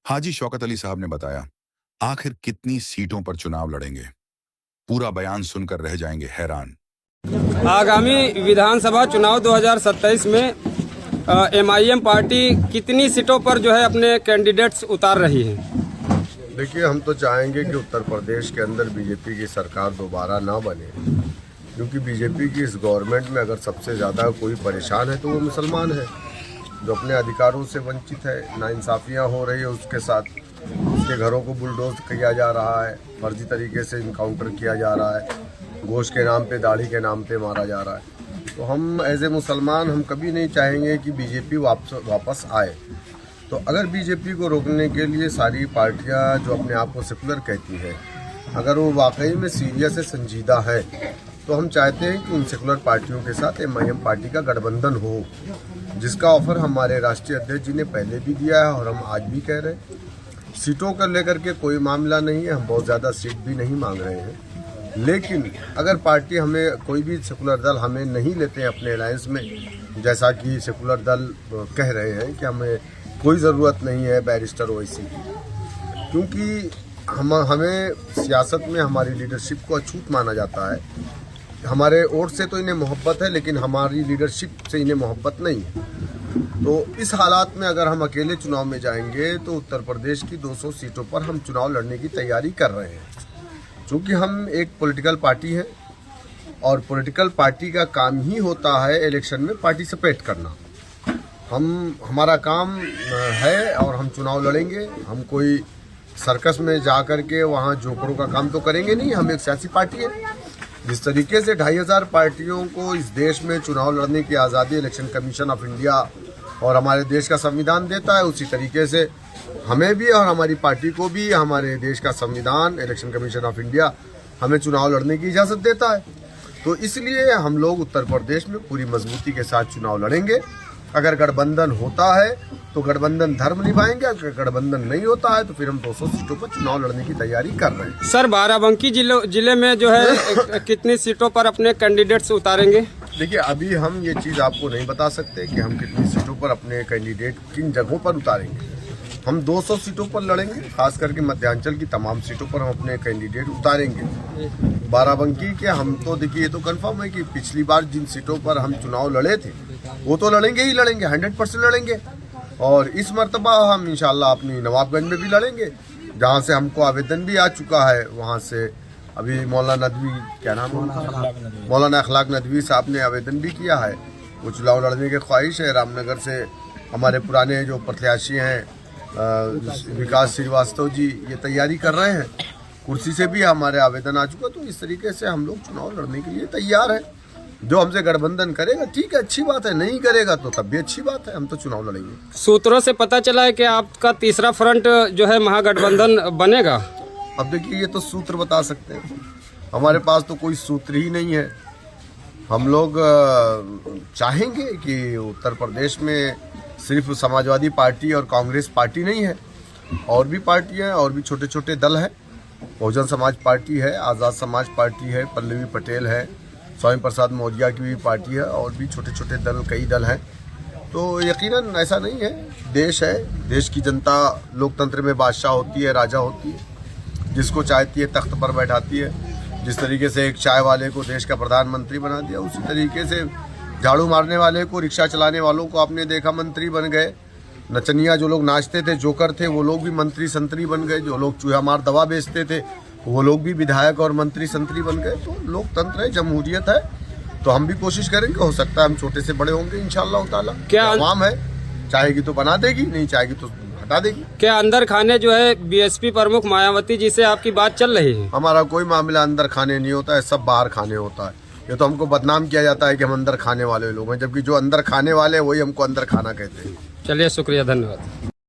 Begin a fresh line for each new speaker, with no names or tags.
हाजी शौकत अली साहब ने बताया, आखिर कितनी सीटों पर चुनाव लड़ेंगे? पूरा बयान सुनकर रह जाएंगे हैरान।
आगामी विधानसभा चुनाव 2027 में MIM पार्टी कितनी सीटों पर जो है अपने कैंडिडेट्स उतार रही है?
देखिए, हम तो चाहेंगे कि उत्तर प्रदेश के अंदर बीजेपी की सरकार दोबारा ना बने, क्योंकि बीजेपी की इस गवर्नमेंट में अगर सबसे ज़्यादा कोई परेशान है तो वो मुसलमान है, जो अपने अधिकारों से वंचित है। नाइंसाफ़ियाँ हो रही है उसके साथ, उसके घरों को बुलडोज किया जा रहा है, फर्जी तरीके से इनकाउंटर किया जा रहा है, गोश्त के नाम पे, दाढ़ी के नाम पे मारा जा रहा है। तो हम एज ए मुसलमान हम कभी नहीं चाहेंगे कि बीजेपी वापस आए। तो अगर बीजेपी को रोकने के लिए सारी पार्टियां जो अपने आप को सेकुलर कहती हैं, अगर वो वाकई में सीरियस है, संजीदा है, तो हम चाहते हैं कि उन सेकुलर पार्टियों के साथ MIM पार्टी का गठबंधन हो, जिसका ऑफर हमारे राष्ट्रीय अध्यक्ष जी ने पहले भी दिया है और हम आज भी कह रहे हैं। सीटों को लेकर के कोई मामला नहीं है, हम बहुत ज़्यादा सीट भी नहीं मांग रहे हैं, लेकिन अगर पार्टी हमें, कोई भी सेकुलर दल हमें नहीं लेते हैं अपने अलायंस में, जैसा कि सेकुलर दल कह रहे हैं कि हमें कोई ज़रूरत नहीं है बैरिस्टर ओवैसी की, क्योंकि हमें सियासत में हमारी लीडरशिप को अछूत माना जाता है। हमारे वोट से तो इन्हें मोहब्बत है, लेकिन हमारी लीडरशिप से इन्हें मोहब्बत नहीं है। तो इस हालात में अगर हम अकेले चुनाव में जाएंगे तो उत्तर प्रदेश की 200 सीटों पर हम चुनाव लड़ने की तैयारी कर रहे हैं। चूँकि हम एक पॉलिटिकल पार्टी है और पॉलिटिकल पार्टी का काम ही होता है इलेक्शन में पार्टिसिपेट करना। हमारा काम है और हम चुनाव लड़ेंगे। हम कोई सर्कस में जा कर के वहाँ जोकरों का काम तो करेंगे नहीं। हम एक सियासी पार्टी है। जिस तरीके से 2500 पार्टियों को इस देश में चुनाव लड़ने की आज़ादी इलेक्शन कमीशन ऑफ इंडिया और हमारे देश का संविधान देता है, उसी तरीके से हमें भी और हमारी पार्टी को भी हमारे देश का संविधान, इलेक्शन कमीशन ऑफ इंडिया हमें चुनाव लड़ने की इजाज़त देता है। तो इसलिए हम लोग उत्तर प्रदेश में पूरी मजबूती के साथ चुनाव लड़ेंगे। अगर गठबंधन होता है तो गठबंधन धर्म निभाएंगे, अगर गठबंधन नहीं होता है तो फिर हम 200 सीटों पर चुनाव लड़ने की तैयारी कर रहे हैं।
सर, बाराबंकी जिले में जो है कितनी सीटों पर अपने कैंडिडेट्स उतारेंगे?
देखिए, अभी हम ये चीज़ आपको नहीं बता सकते कि हम कितनी सीटों पर अपने कैंडिडेट किन जगहों पर उतारेंगे। हम 200 सीटों पर लड़ेंगे, खास करके मध्यांचल की तमाम सीटों पर हम अपने कैंडिडेट उतारेंगे। बाराबंकी के हम तो देखिए, ये तो कंफर्म है कि पिछली बार जिन सीटों पर हम चुनाव लड़े थे वो तो लड़ेंगे ही लड़ेंगे, 100% लड़ेंगे। और इस मर्तबा हम इंशाल्लाह अपनी नवाबगंज में भी लड़ेंगे, जहाँ से हमको आवेदन भी आ चुका है। वहाँ से अभी मौलाना नदवी, क्या नाम है, मौलाना अखलाक नदवी साहब ने आवेदन भी किया है। वो चुनाव लड़ने की ख्वाहिश है। रामनगर से हमारे पुराने जो प्रत्याशी हैं विकास श्रीवास्तव जी, ये तैयारी कर रहे हैं। कुर्सी से भी हमारे आवेदन आ चुका। तो इस तरीके से हम लोग चुनाव लड़ने के लिए तैयार हैं। जो हमसे गठबंधन करेगा ठीक है, अच्छी बात है, नहीं करेगा तो तब भी अच्छी बात है, हम तो चुनाव लड़ेंगे।
सूत्रों से पता चला है कि आपका तीसरा फ्रंट जो है महागठबंधन बनेगा।
अब देखिए, ये तो सूत्र बता सकते हैं, हमारे पास तो कोई सूत्र ही नहीं है। हम लोग चाहेंगे कि उत्तर प्रदेश में सिर्फ समाजवादी पार्टी और कांग्रेस पार्टी नहीं है, और भी पार्टियां हैं, और भी छोटे छोटे दल हैं। बहुजन समाज पार्टी है, आज़ाद समाज पार्टी है, पल्लवी पटेल है, स्वामी प्रसाद मौर्य की भी पार्टी है, और भी छोटे छोटे दल, कई दल हैं। तो यकीनन ऐसा नहीं है, देश है, देश की जनता लोकतंत्र में बादशाह होती है, राजा होती है, जिसको चाहती है तख्त पर बैठाती है। जिस तरीके से एक चाय वाले को देश का प्रधानमंत्री बना दिया, उसी तरीके से झाड़ू मारने वाले को, रिक्शा चलाने वालों को आपने देखा मंत्री बन गए। नचनिया जो लोग नाचते थे, जोकर थे, वो लोग भी मंत्री संतरी बन गए। जो लोग चूहा मार दवा बेचते थे वो लोग भी विधायक और मंत्री संतरी बन गए। तो लोकतंत्र है, जमहूरियत है, तो हम भी कोशिश करेंगे। हो सकता है हम छोटे से बड़े होंगे इंशाअल्लाह ताला।
क्या
आवाम है, चाहेगी तो बना देगी, नहीं चाहेगी तो हटा देगी।
क्या अंदर खाने जो है BSP प्रमुख मायावती जी से आपकी बात चल रही है?
हमारा कोई मामला अंदर खाने नहीं होता है, सब बाहर खाने होता है। ये तो हमको बदनाम किया जाता है कि हम अंदर खाने वाले लोग हैं, जबकि जो अंदर खाने वाले हैं वही हमको अंदर खाना कहते हैं।
चलिए, शुक्रिया, धन्यवाद।